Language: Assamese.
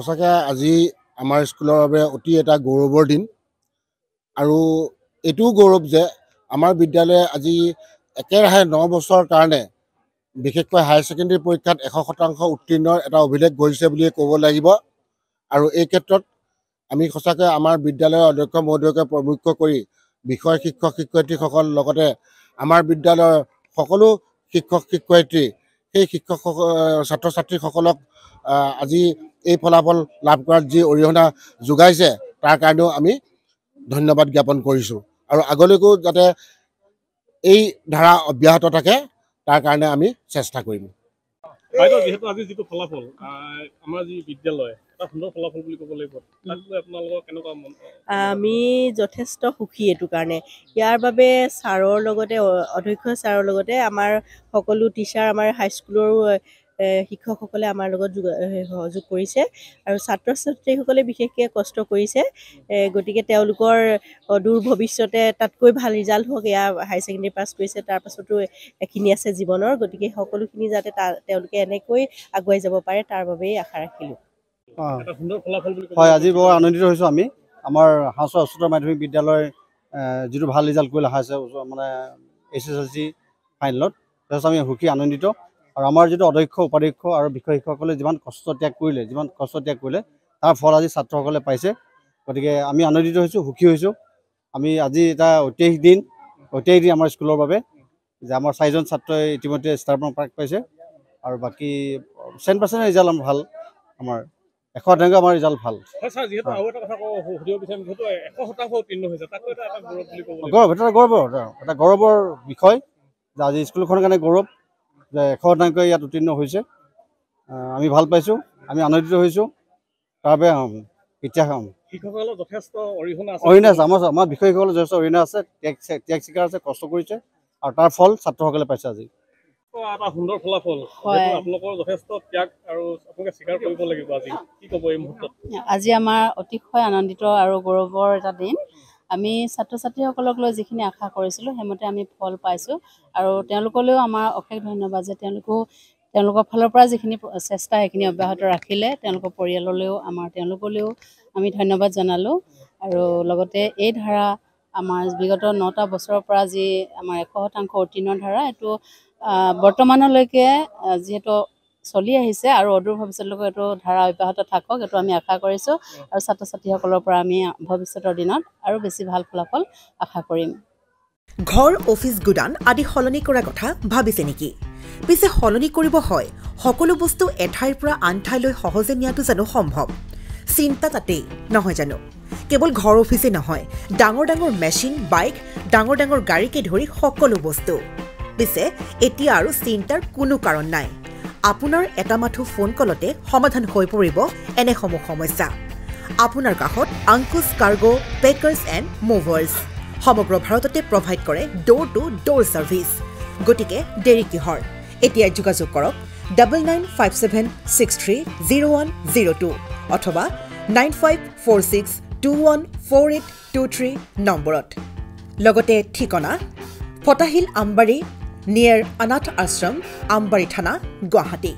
সঁচাকৈ আজি আমাৰ স্কুলৰ বাবে অতি এটা গৌৰৱৰ দিন আৰু এইটোও গৌৰৱ যে আমাৰ বিদ্যালয়ে আজি একেৰাহে 9 বছৰৰ কাৰণে বিশেষকৈ হায়াৰ ছেকেণ্ডেৰী পৰীক্ষাত 100% উত্তীৰ্ণৰ এটা অভিলেখ গঢ়িছে বুলিয়ে ক'ব লাগিব আৰু এই ক্ষেত্ৰত আমি সঁচাকৈ আমাৰ বিদ্যালয়ৰ অধ্যক্ষ মহোদয়কে প্ৰমুখ্য কৰি বিষয় শিক্ষক শিক্ষয়িত্ৰীসকল লগতে আমাৰ বিদ্যালয়ৰ সকলো শিক্ষক শিক্ষয়িত্ৰী সেই শিক্ষক ছাত্ৰ ছাত্ৰীসকলক আজি এই ফলাফল লাভ কৰাত যি অৰিহণা যোগাইছে তাৰ কাৰণেও আমি ধন্যবাদ জ্ঞাপন কৰিছোঁ আৰু আগলৈকো যাতে এই ধাৰা অব্যাহত থাকে তাৰ কাৰণে আমি চেষ্টা কৰিম। যেহেতু আজি যিটো ফলাফল আমাৰ যি বিদ্যালয় এটা সুন্দৰ ফলাফল বুলি ক'ব লাগিব আপোনালোকৰ কেনেকুৱা মন? আমি যথেষ্ট সুখী এইটো কাৰণে। ইয়াৰ বাবে ছাৰৰ লগতে অধ্যক্ষ ছাৰৰ লগতে আমাৰ সকলো টিচাৰ আমাৰ হাইস্কুলৰ শিক্ষকসকলে আমাৰ লগত সহযোগ কৰিছে আৰু ছাত্ৰ ছাত্ৰীসকলে বিশেষকৈ কষ্ট কৰিছে। গতিকে তেওঁলোকৰ অদূৰ ভৱিষ্যতে তাতকৈ ভাল ৰিজাল্ট হওক। এয়া হায়াৰ ছেকেণ্ডেৰী পাছ কৰিছে, তাৰপাছতো এখিনি আছে জীৱনৰ। গতিকে সকলোখিনি যাতে তেওঁলোকে এনেকৈ আগুৱাই যাব পাৰে তাৰ বাবেই আশা ৰাখিলোঁ। হয়, আজি বৰ আনন্দিত হৈছোঁ আমি। আমাৰ হাঁহচৰ উচ্চতৰ মাধ্যমিক বিদ্যালয় যিটো ভাল ৰিজাল্ট কৰি অহা হৈছে মানে SSLC ফাইনেলত, তাৰপিছত আমি সুখী আনন্দিত। আৰু আমাৰ যিটো অধ্যক্ষ উপাধ্যক্ষ আৰু বিষয় শিক্ষকসকলে যিমান কষ্ট ত্যাগ কৰিলে তাৰ ফল আজি ছাত্ৰসকলে পাইছে। গতিকে আমি আনন্দিত হৈছোঁ, সুখী হৈছোঁ। আমি আজি এটা ঐতিহাসিক দিন আমাৰ স্কুলৰ বাবে যে আমাৰ 4জন ছাত্ৰই ইতিমধ্যে ষ্টাৰ মাৰ্ক পাইছে আৰু বাকী 100% ৰিজাল্ট ভাল। আমাৰ 100% আমাৰ ৰিজাল্ট ভাল। এটা গৌৰৱৰ বিষয় যে আজি স্কুলখনৰ কাৰণে গৌৰৱ যে 100% ইয়াত উত্তীৰ্ণ হৈছে। আমি ভাল পাইছোঁ, আমি আনন্দিত হৈছোঁ। তাৰ বাবে শিক্ষকসকলৰ যথেষ্ট অৰিহণা আছে। আমাৰ বিষয়সকলৰ যথেষ্ট অৰিহণা আছে, ত্যাগ স্বীকাৰ আছে, কষ্ট কৰিছে আৰু তাৰ ফল ছাত্ৰসকলে পাইছে। আজি এটা সুন্দৰ ফলাফল, আপোনালোকৰ যথেষ্ট ত্যাগ আৰু আপোনালোকে স্বীকাৰ কৰিব লাগিব। আজি কি ক'ব এই মুহূৰ্তত? আজি আমাৰ অতিশয় আনন্দিত আৰু গৌৰৱৰ এটা দিন। আমি ছাত্ৰ ছাত্ৰীসকলক লৈ যিখিনি আশা কৰিছিলোঁ সেইমতে আমি ফল পাইছোঁ আৰু তেওঁলোকলৈও আমাৰ অশেষ ধন্যবাদ যে তেওঁলোকৰ ফালৰ পৰা যিখিনি চেষ্টা সেইখিনি অব্যাহত ৰাখিলে। তেওঁলোকৰ পৰিয়াললৈও তেওঁলোকলৈও আমি ধন্যবাদ জনালোঁ আৰু লগতে এই ধাৰা আমাৰ বিগত 9টা বছৰৰ পৰা যি আমাৰ 100% উত্তীৰ্ণৰ ধাৰা এইটো বৰ্তমানলৈকে যিহেতু চলি আহিছে আৰু অদূৰ ভৱিষ্যতলৈকে এইটো ধাৰা অব্যাহত থাকক, এইটো আমি আশা কৰিছোঁ আৰু ছাত্ৰ ছাত্ৰীসকলৰ পৰা আমি ভৱিষ্যতৰ দিনত আৰু বেছি ভাল ফলাফল আশা কৰিম। ঘৰ, অফিচ, গুদান আদি সলনি কৰাৰ কথা ভাবিছে নেকি? পিছে সলনি কৰিব হয় সকলো বস্তু এঠাইৰ পৰা আন ঠাইলৈ সহজে নিয়াটো জানো সম্ভৱ? চিন্তা তাতেই নহয় জানো? কেৱল ঘৰ অফিচে নহয়, ডাঙৰ ডাঙৰ মেচিন, বাইক, ডাঙৰ ডাঙৰ গাড়ীকে ধৰি সকলো বস্তু। পিছে এতিয়া আৰু চিন্তাৰ কোনো কাৰণ নাই। আপোনাৰ এটা মাথো ফোন কলতে সমাধান হৈ পৰিব এনেসমূহ সমস্যা। আপোনাৰ কাষত আংকুশ কাৰ্গো পেকাৰ্ছ এণ্ড মুভাৰ্ছ সমগ্ৰ ভাৰততে প্ৰভাইড কৰে ডোৰ টু ডোৰ ছাৰ্ভিচ। গতিকে দেৰি কিহৰ? এতিয়া যোগাযোগ কৰক 9957630102 অথবা 9546214823 নম্বৰত। লগতে ঠিকনা ফটাহিল আমবাৰী নিয়েৰ অনাথ আশ্ৰম, আমবাৰী থানা, গুৱাহাটী।